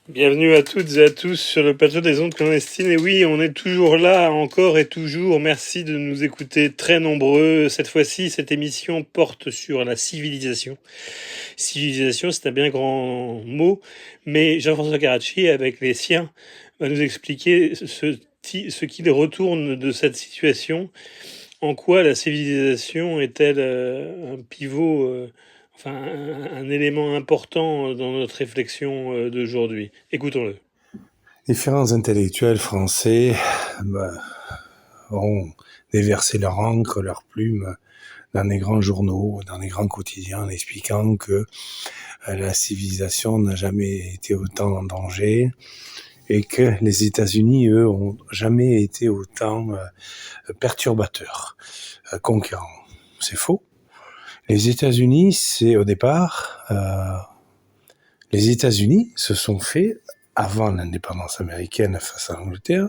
Bienvenue à toutes et à tous sur le plateau des ondes clandestines. Et oui, on est toujours là, encore et toujours. Merci de nous écouter très nombreux. Cette fois-ci, cette émission porte sur la civilisation. Civilisation, c'est un bien grand mot, mais Jean-François Carracci, avec les siens, va nous expliquer ce qu'il retourne de cette situation. En quoi la civilisation est-elle un pivot, enfin un élément important dans notre réflexion d'aujourd'hui. Écoutons-le. Différents intellectuels français ont déversé leur encre, leur plume dans les grands journaux, dans les grands quotidiens, en expliquant que la civilisation n'a jamais été autant en danger et que les États-Unis, eux, ont jamais été autant perturbateurs, conquérants. C'est faux. Les États-Unis, c'est au départ, les États-Unis se sont fait, avant l'indépendance américaine face à l'Angleterre,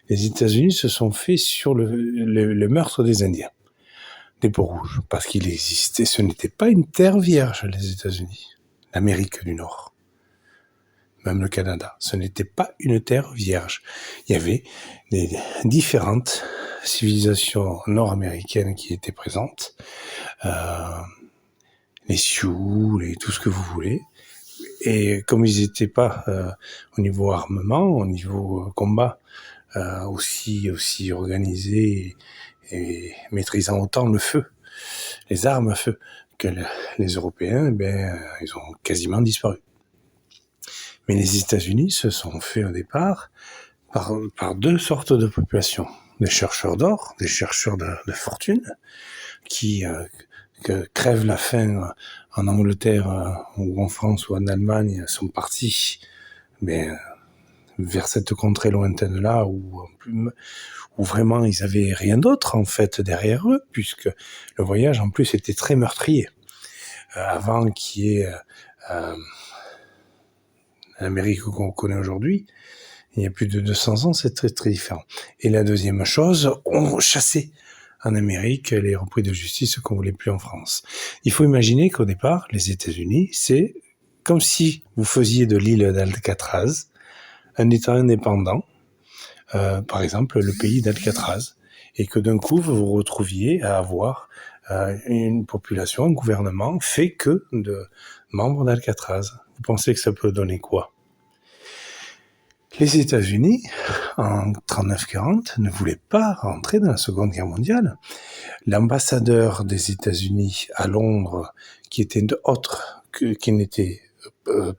les États-Unis se sont faits sur le meurtre des Indiens, des Peaux-Rouges, parce qu'il existait, ce n'était pas une terre vierge, les États-Unis, l'Amérique du Nord, même le Canada, ce n'était pas une terre vierge. Il y avait des différentes civilisations nord-américaines qui étaient présentes, les Sioux, tout ce que vous voulez, et comme ils n'étaient pas au niveau armement, au niveau combat, aussi organisés et maîtrisant autant le feu, les armes à feu, que les Européens, ils ont quasiment disparu. Mais les États-Unis se sont fait au départ par deux sortes de populations. Des chercheurs d'or, des chercheurs de fortune, qui crèvent la faim en Angleterre ou en France ou en Allemagne, sont partis vers cette contrée lointaine-là où vraiment ils avaient rien d'autre en fait derrière eux, puisque le voyage en plus était très meurtrier. Avant qu'il y ait l'Amérique qu'on connaît aujourd'hui, il y a plus de 200 ans, c'est très très différent. Et la deuxième chose, on chassait en Amérique les repris de justice qu'on voulait plus en France. Il faut imaginer qu'au départ, les États-Unis, c'est comme si vous faisiez de l'île d'Alcatraz un État indépendant, par exemple le pays d'Alcatraz, et que d'un coup vous vous retrouviez à avoir une population, un gouvernement fait que de membres d'Alcatraz. Vous pensez que ça peut donner quoi ? Les États-Unis, en 39-40, ne voulaient pas rentrer dans la Seconde Guerre mondiale. L'ambassadeur des États-Unis à Londres, qui n'était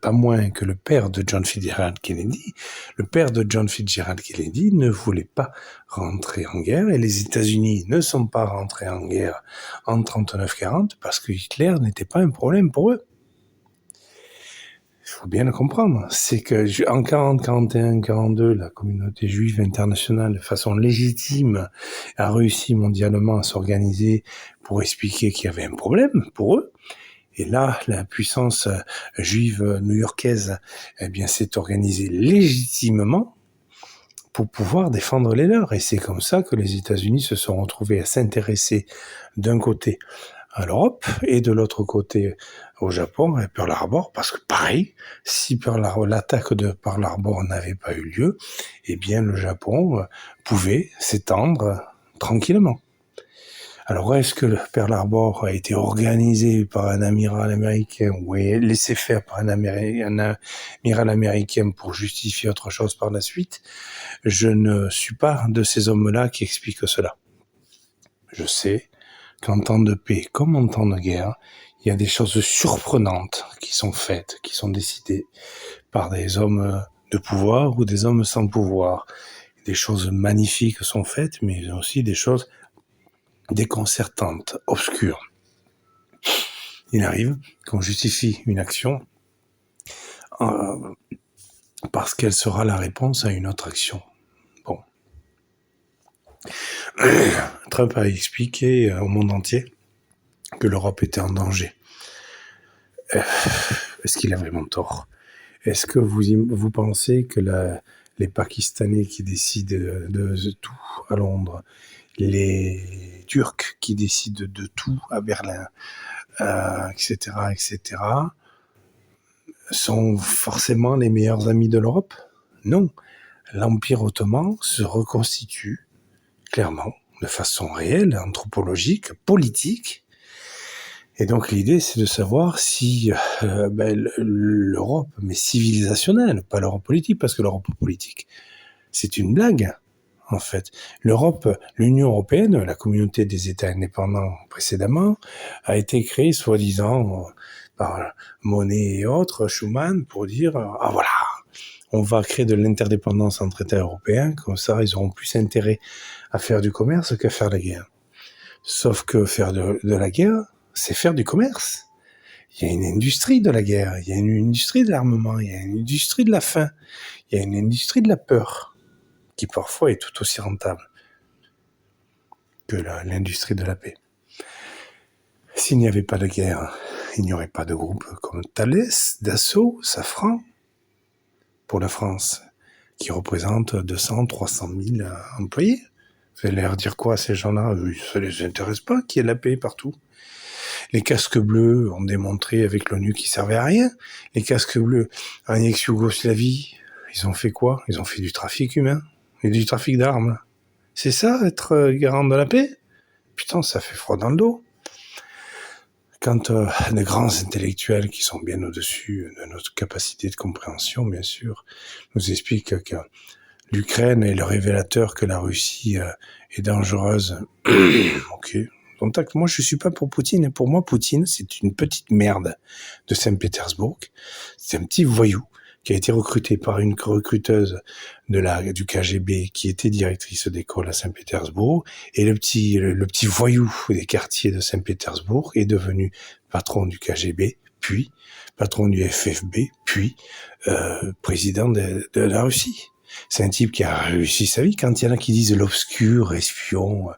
pas moins que le père de John Fitzgerald Kennedy, le père de John Fitzgerald Kennedy ne voulait pas rentrer en guerre, et les États-Unis ne sont pas rentrés en guerre en 39-40 parce que Hitler n'était pas un problème pour eux. Il faut bien le comprendre, c'est que en 40, 41, 42, la communauté juive internationale, de façon légitime, a réussi mondialement à s'organiser pour expliquer qu'il y avait un problème pour eux. Et là, la puissance juive new-yorkaise, s'est organisée légitimement pour pouvoir défendre les leurs. Et c'est comme ça que les États-Unis se sont retrouvés à s'intéresser d'un côté à l'Europe et de l'autre côté au Japon, à Pearl Harbor, parce que pareil, si l'attaque de Pearl Harbor n'avait pas eu lieu, le Japon pouvait s'étendre tranquillement. Alors, est-ce que le Pearl Harbor a été organisé par un amiral américain ou laissé faire par un amiral américain pour justifier autre chose par la suite ? Je ne suis pas de ces hommes-là qui expliquent cela. Je sais qu'en temps de paix comme en temps de guerre, il y a des choses surprenantes qui sont faites, qui sont décidées par des hommes de pouvoir ou des hommes sans pouvoir. Des choses magnifiques sont faites, mais aussi des choses déconcertantes, obscures. Il arrive qu'on justifie une action parce qu'elle sera la réponse à une autre action. Bon. Trump a expliqué au monde entier que l'Europe était en danger. Est-ce qu'il a vraiment tort ? Est-ce que vous pensez que les Pakistanais qui décident de tout à Londres, les Turcs qui décident de tout à Berlin, etc., sont forcément les meilleurs amis de l'Europe? Non. L'Empire ottoman se reconstitue clairement, de façon réelle, anthropologique, politique. Et donc l'idée, c'est de savoir si l'Europe, mais civilisationnelle, pas l'Europe politique, parce que l'Europe politique, c'est une blague, en fait. L'Europe, l'Union européenne, la communauté des États indépendants précédemment, a été créée, soi-disant, par Monnet et autres, Schuman, pour dire, ah voilà, on va créer de l'interdépendance entre États européens, comme ça ils auront plus intérêt à faire du commerce qu'à faire la guerre. Sauf que faire de la guerre, c'est faire du commerce. Il y a une industrie de la guerre, il y a une industrie de l'armement, il y a une industrie de la faim, il y a une industrie de la peur, qui parfois est tout aussi rentable que l'industrie de la paix. S'il n'y avait pas de guerre, il n'y aurait pas de groupes comme Thales, Dassault, Safran, pour la France, qui représente 200, 300 000 employés. Vous allez leur dire quoi à ces gens-là? Ça les intéresse pas qu'il y ait la paix partout. Les casques bleus ont démontré avec l'ONU qu'ils servaient à rien. Les casques bleus en ex-Yougoslavie, ils ont fait quoi? Ils ont fait du trafic humain et du trafic d'armes. C'est ça, être garant de la paix? Putain, ça fait froid dans le dos. Quand des grands intellectuels qui sont bien au-dessus de notre capacité de compréhension, bien sûr, nous expliquent que l'Ukraine est le révélateur que la Russie est dangereuse. Ok. Donc, moi, je suis pas pour Poutine. Pour moi, Poutine, c'est une petite merde de Saint-Pétersbourg. C'est un petit voyou qui a été recruté par une recruteuse du KGB qui était directrice d'école à Saint-Pétersbourg. Et le petit voyou des quartiers de Saint-Pétersbourg est devenu patron du KGB, puis patron du FFB, puis président de la Russie. C'est un type qui a réussi sa vie. Quand il y en a qui disent l'obscur espion,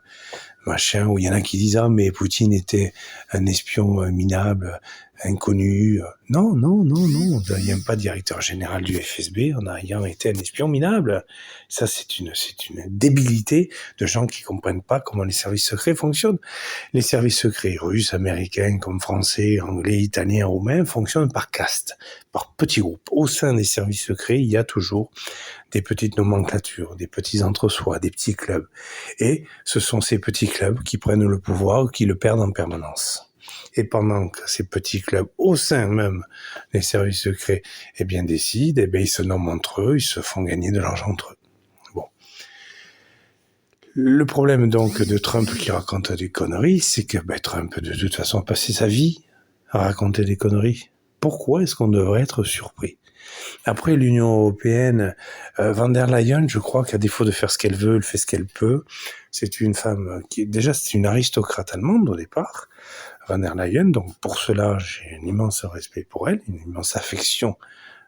machin, ou il y en a qui disent, ah, mais Poutine était un espion minable, inconnu. Non, il n'y a pas directeur général du FSB en ayant été un espion minable. Ça, c'est une débilité de gens qui comprennent pas comment les services secrets fonctionnent. Les services secrets russes, américains, comme français, anglais, italiens, roumains, fonctionnent par caste, par petits groupes. Au sein des services secrets, il y a toujours des petites nomenclatures, des petits entre-soi, des petits clubs. Et ce sont ces petits clubs qui prennent le pouvoir ou qui le perdent en permanence. Et pendant que ces petits clubs, au sein même des services secrets, décident, ils se nomment entre eux, ils se font gagner de l'argent entre eux. Bon. Le problème donc de Trump qui raconte des conneries, c'est que Trump de toute façon a passé sa vie à raconter des conneries. Pourquoi est-ce qu'on devrait être surpris? Après, l'Union européenne, Van der Leyen, je crois qu'à défaut de faire ce qu'elle veut, elle fait ce qu'elle peut. C'est une femme c'est une aristocrate allemande au départ, Van der Leyen. Donc pour cela, j'ai un immense respect pour elle, une immense affection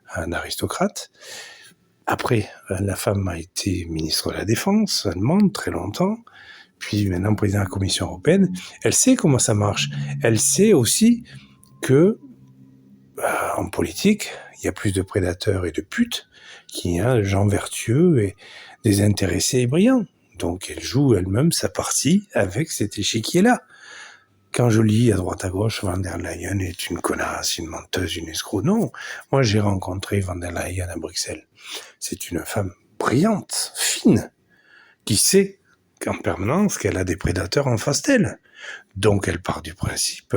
à un aristocrate. Après, la femme a été ministre de la Défense allemande très longtemps, puis maintenant présidente de la Commission européenne. Elle sait comment ça marche. Elle sait aussi que en politique, il y a plus de prédateurs et de putes qu'il y a de gens vertueux et désintéressés et brillants. Donc elle joue elle-même sa partie avec cet échiquier-là. Quand je lis à droite à gauche, Van der Leyen est une connasse, une menteuse, une escroc. Non, moi j'ai rencontré Van der Leyen à Bruxelles. C'est une femme brillante, fine, qui sait qu'en permanence qu'elle a des prédateurs en face d'elle. Donc elle part du principe,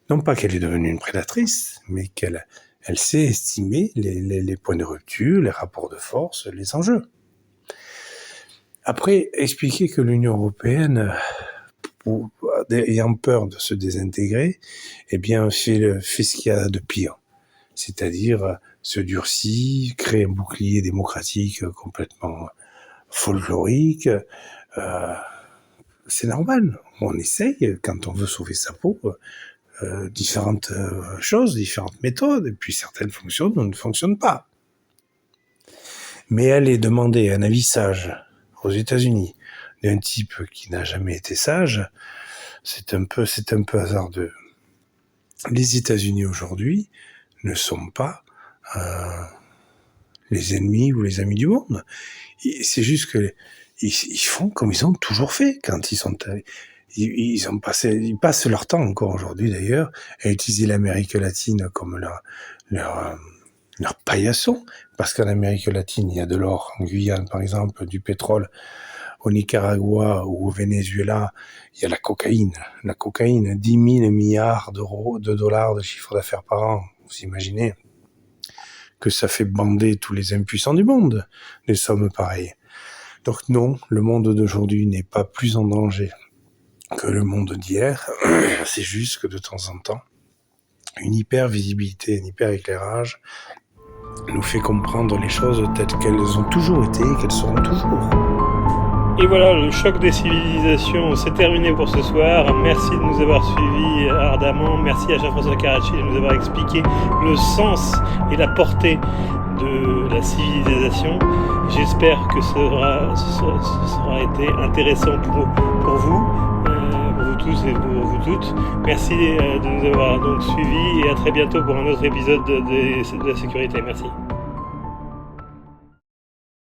non pas qu'elle est devenue une prédatrice, mais qu'elle sait estimer les points de rupture, les rapports de force, les enjeux. Après, expliquer que l'Union européenne, ayant peur de se désintégrer, fait ce qu'il y a de pire. C'est-à-dire se durcit, crée un bouclier démocratique complètement folklorique. C'est normal. On essaye, quand on veut sauver sa peau, différentes choses, différentes méthodes, et puis certaines fonctionnent ou ne fonctionnent pas. Mais aller demander un avis sage aux États-Unis d'un type qui n'a jamais été sage, c'est un peu hasardeux. Les États-Unis aujourd'hui ne sont pas les ennemis ou les amis du monde. C'est juste que ils font comme ils ont toujours fait quand ils sont. Ils passent leur temps encore aujourd'hui d'ailleurs à utiliser l'Amérique latine comme leur leur paillasson, parce qu'en Amérique latine, il y a de l'or, en Guyane par exemple, du pétrole, au Nicaragua ou au Venezuela, il y a la cocaïne. La cocaïne, 10 000 milliards de dollars de chiffre d'affaires par an. Vous imaginez que ça fait bander tous les impuissants du monde, des sommes pareilles. Donc non, le monde d'aujourd'hui n'est pas plus en danger que le monde d'hier. C'est juste que de temps en temps, une hyper-visibilité, un hyper-éclairage nous fait comprendre les choses telles qu'elles ont toujours été et qu'elles seront toujours. Et voilà, le choc des civilisations, c'est terminé pour ce soir. Merci de nous avoir suivis ardemment. Merci à Jean-François Carracci de nous avoir expliqué le sens et la portée de la civilisation. J'espère que ça aura été intéressant pour vous tous et pour vous toutes. Merci de nous avoir donc suivis et à très bientôt pour un autre épisode de la sécurité. Merci.